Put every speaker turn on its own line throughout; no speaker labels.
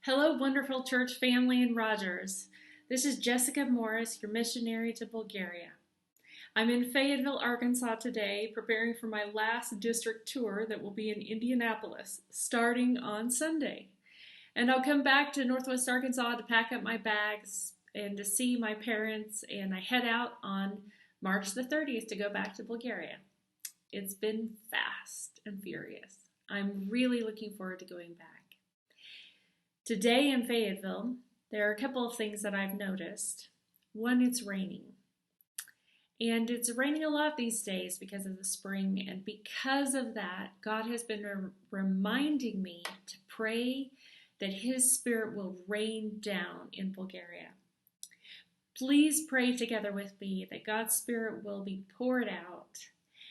Hello, wonderful church family in Rogers. This is Jessica Morris, your missionary to Bulgaria. I'm in Fayetteville, Arkansas today, preparing for my last district tour that will be in Indianapolis, starting on Sunday. And I'll come back to Northwest Arkansas to pack up my bags and to see my parents, and I head out on March the 30th to go back to Bulgaria. It's been fast and furious. I'm really looking forward to going back. Today in Fayetteville, there are a couple of things that I've noticed. One, it's raining. And it's raining a lot these days because of the spring. And because of that, God has been reminding me to pray that His Spirit will rain down in Bulgaria. Please pray together with me that God's Spirit will be poured out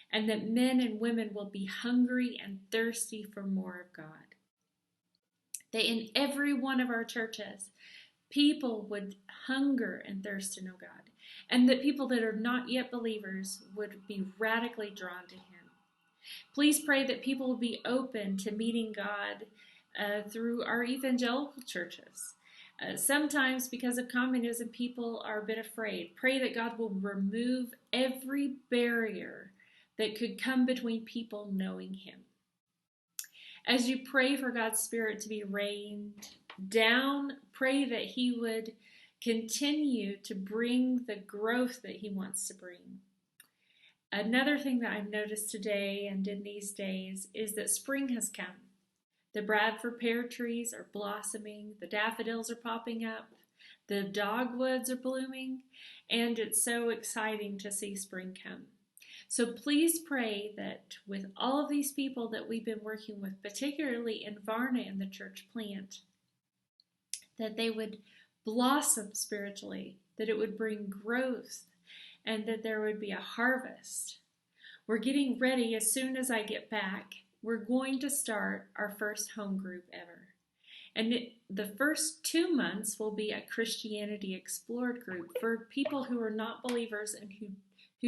and that men and women will be hungry and thirsty for more of God. That in every one of our churches, people would hunger and thirst to know God, and that people that are not yet believers would be radically drawn to Him. Please pray that people will be open to meeting God through our evangelical churches. Sometimes because of communism, people are a bit afraid. Pray that God will remove every barrier that could come between people knowing Him. As you pray for God's Spirit to be rained down, pray that He would continue to bring the growth that He wants to bring. Another thing that I've noticed today and in these days is that spring has come. The Bradford pear trees are blossoming, the daffodils are popping up, the dogwoods are blooming, and it's so exciting to see spring come. So please pray that with all of these people that we've been working with, particularly in Varna in the church plant, that they would blossom spiritually, that it would bring growth, and that there would be a harvest. We're getting ready. As soon as I get back, we're going to start our first home group ever. And the first 2 months will be a Christianity Explored group for people who are not believers and who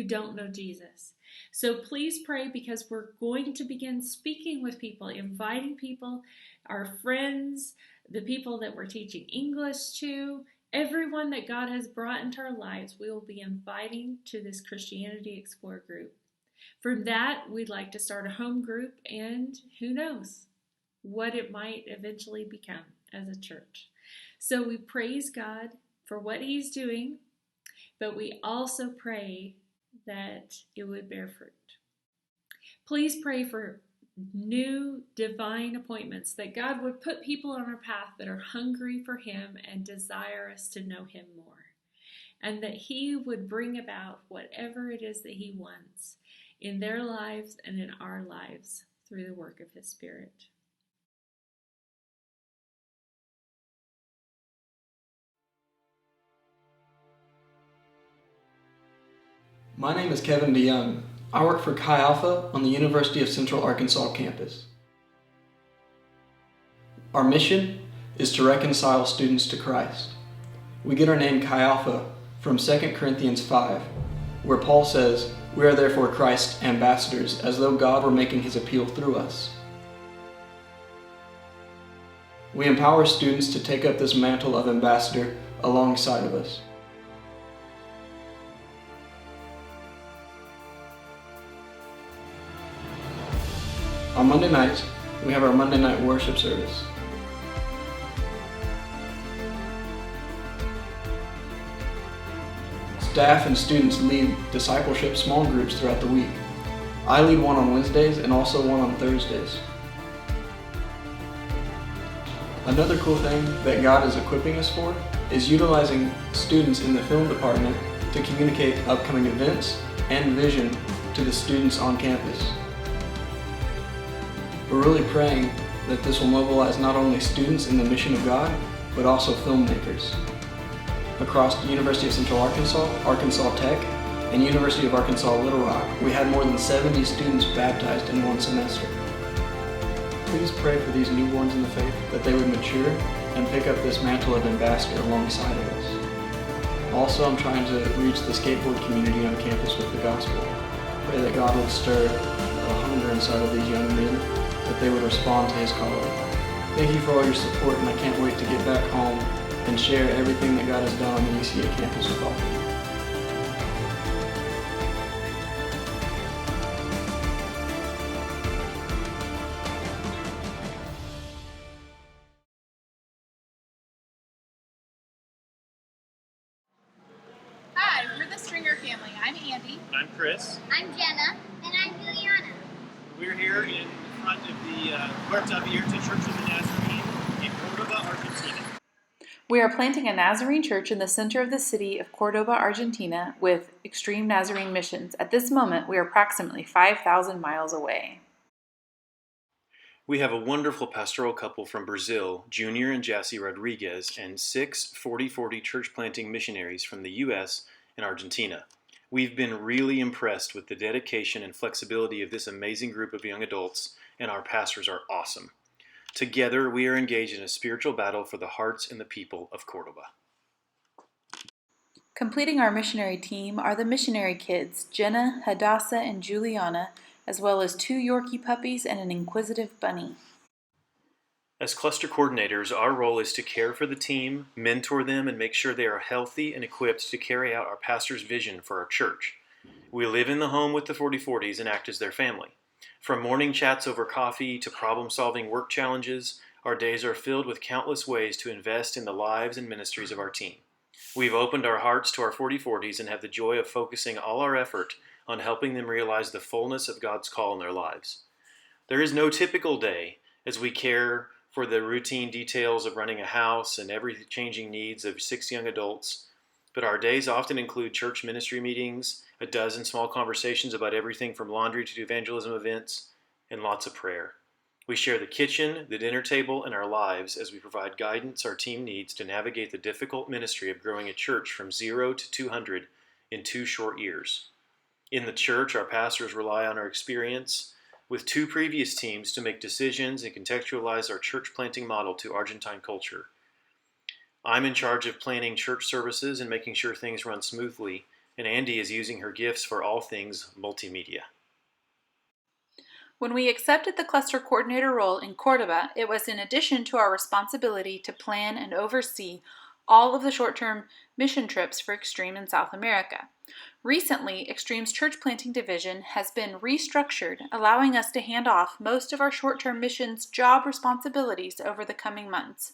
don't know Jesus. So please pray, because we're going to begin speaking with people, inviting people, our friends, the people that we're teaching English to, everyone that God has brought into our lives, we will be inviting to this Christianity Explorer group. From that, we'd like to start a home group, and who knows what it might eventually become as a church. So we praise God for what He's doing, but we also pray that it would bear fruit. Please pray for new divine appointments, that God would put people on our path that are hungry for Him and desire us to know Him more, and that He would bring about whatever it is that He wants in their lives and in our lives through the work of His Spirit.
My name is Kevin DeYoung. I work for Chi Alpha on the University of Central Arkansas campus. Our mission is to reconcile students to Christ. We get our name Chi Alpha from 2 Corinthians 5, where Paul says, "We are therefore Christ's ambassadors, as though God were making His appeal through us." We empower students to take up this mantle of ambassador alongside of us. On Monday nights, we have our Monday night worship service. Staff and students lead discipleship small groups throughout the week. I lead one on Wednesdays and also one on Thursdays. Another cool thing that God is equipping us for is utilizing students in the film department to communicate upcoming events and vision to the students on campus. We're really praying that this will mobilize not only students in the mission of God, but also filmmakers. Across the University of Central Arkansas, Arkansas Tech, and University of Arkansas Little Rock, we had more than 70 students baptized in one semester. Please pray for these newborns in the faith, that they would mature and pick up this mantle of ambassador alongside of us. Also, I'm trying to reach the skateboard community on campus with the gospel. Pray that God would stir a hunger inside of these young men, that they would respond to His calling. Thank you for all your support, and I can't wait to get back home and share everything that God has done on the UCA campus with all of you.
Hi, we're the Stringer family. I'm Andy.
I'm Chris.
I'm Jenna. And I'm Juliana.
We're here in front of the Puerta Abierta Church of the Nazarene in Cordoba, Argentina.
We are planting a Nazarene church in the center of the city of Cordoba, Argentina, with Extreme Nazarene Missions. At this moment, we are approximately 5,000 miles away.
We have a wonderful pastoral couple from Brazil, Junior and Jassy Rodriguez, and 6 40-40 church planting missionaries from the U.S. and Argentina. We've been really impressed with the dedication and flexibility of this amazing group of young adults, and our pastors are awesome. Together, we are engaged in a spiritual battle for the hearts and the people of Cordoba.
Completing our missionary team are the missionary kids, Jenna, Hadassah, and Juliana, as well as 2 Yorkie puppies and an inquisitive bunny.
As cluster coordinators, our role is to care for the team, mentor them, and make sure they are healthy and equipped to carry out our pastor's vision for our church. We live in the home with the 4040s and act as their family. From morning chats over coffee to problem-solving work challenges, our days are filled with countless ways to invest in the lives and ministries of our team. We've opened our hearts to our 4040s and have the joy of focusing all our effort on helping them realize the fullness of God's call in their lives. There is no typical day as we care for the routine details of running a house and ever-changing needs of 6 young adults, but our days often include church ministry meetings, a dozen small conversations about everything from laundry to evangelism events, and lots of prayer. We share the kitchen, the dinner table, and our lives as we provide guidance our team needs to navigate the difficult ministry of growing a church from 0 to 200 in 2 short years. In the church, our pastors rely on our experience with 2 previous teams to make decisions and contextualize our church planting model to Argentine culture. I'm in charge of planning church services and making sure things run smoothly, and Andy is using her gifts for all things multimedia.
When we accepted the cluster coordinator role in Cordoba, it was in addition to our responsibility to plan and oversee all of the short-term mission trips for Extreme in South America. Recently, Extreme's church planting division has been restructured, allowing us to hand off most of our short-term missions job responsibilities over the coming months.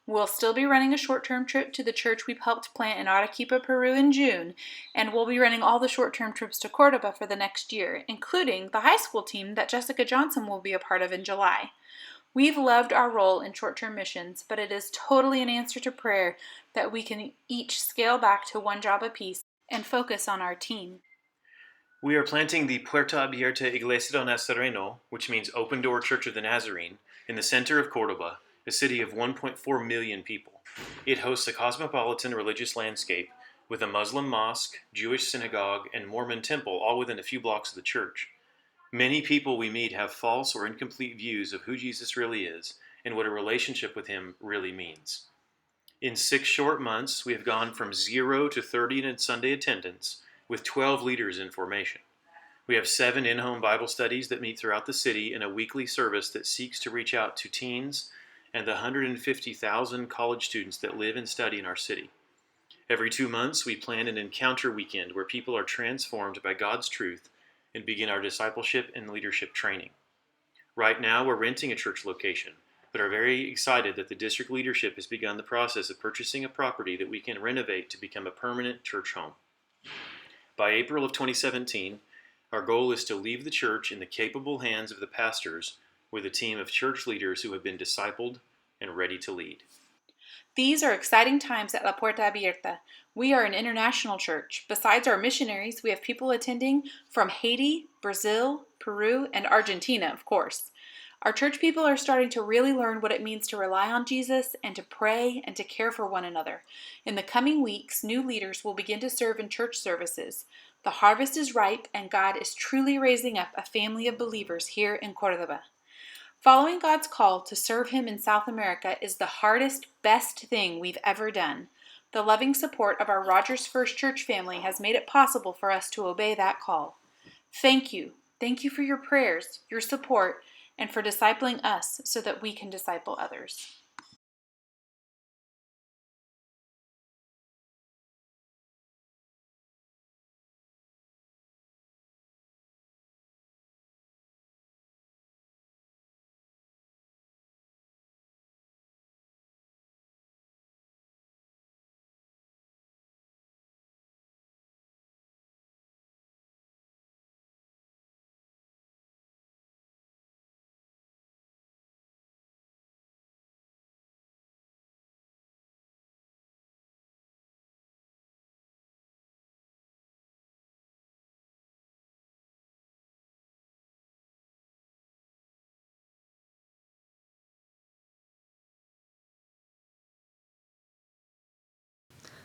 We'll still be running a short-term trip to the church we helped plant in Arequipa, Peru in June, and we'll be running all the short-term trips to Cordoba for the next year, including the high school team that Jessica Johnson will be a part of in July. We've loved our role in short-term missions, but it is totally an answer to prayer that we can each scale back to 1 job apiece and focus on our team.
We are planting the Puerta Abierta Iglesia del Nazareno, which means Open Door Church of the Nazarene, in the center of Cordoba, a city of 1.4 million people. It hosts a cosmopolitan religious landscape with a Muslim mosque, Jewish synagogue, and Mormon temple all within a few blocks of the church. Many people we meet have false or incomplete views of who Jesus really is and what a relationship with him really means. In 6 short months, we have gone from 0 to 30 in Sunday attendance, with 12 leaders in formation. We have 7 in-home Bible studies that meet throughout the city in a weekly service that seeks to reach out to teens and the 150,000 college students that live and study in our city. Every 2 months, we plan an encounter weekend where people are transformed by God's truth and begin our discipleship and leadership training. Right now, we're renting a church location, but are very excited that the district leadership has begun the process of purchasing a property that we can renovate to become a permanent church home. By April of 2017, our goal is to leave the church in the capable hands of the pastors with a team of church leaders who have been discipled and ready to lead.
These are exciting times at La Puerta Abierta. We are an international church. Besides our missionaries, we have people attending from Haiti, Brazil, Peru, and Argentina, of course. Our church people are starting to really learn what it means to rely on Jesus and to pray and to care for one another. In the coming weeks, new leaders will begin to serve in church services. The harvest is ripe, and God is truly raising up a family of believers here in Cordoba. Following God's call to serve Him in South America is the hardest, best thing we've ever done. The loving support of our Rogers First Church family has made it possible for us to obey that call. Thank you. Thank you for your prayers, your support, and for discipling us so that we can disciple others.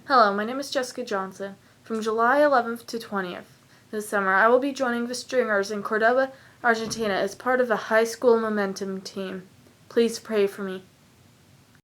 Hello, my name is Jessica Johnson. From July 11th to 20th this summer, I will be joining the Stringers in Cordoba, Argentina as part of the high school momentum team. Please pray for me.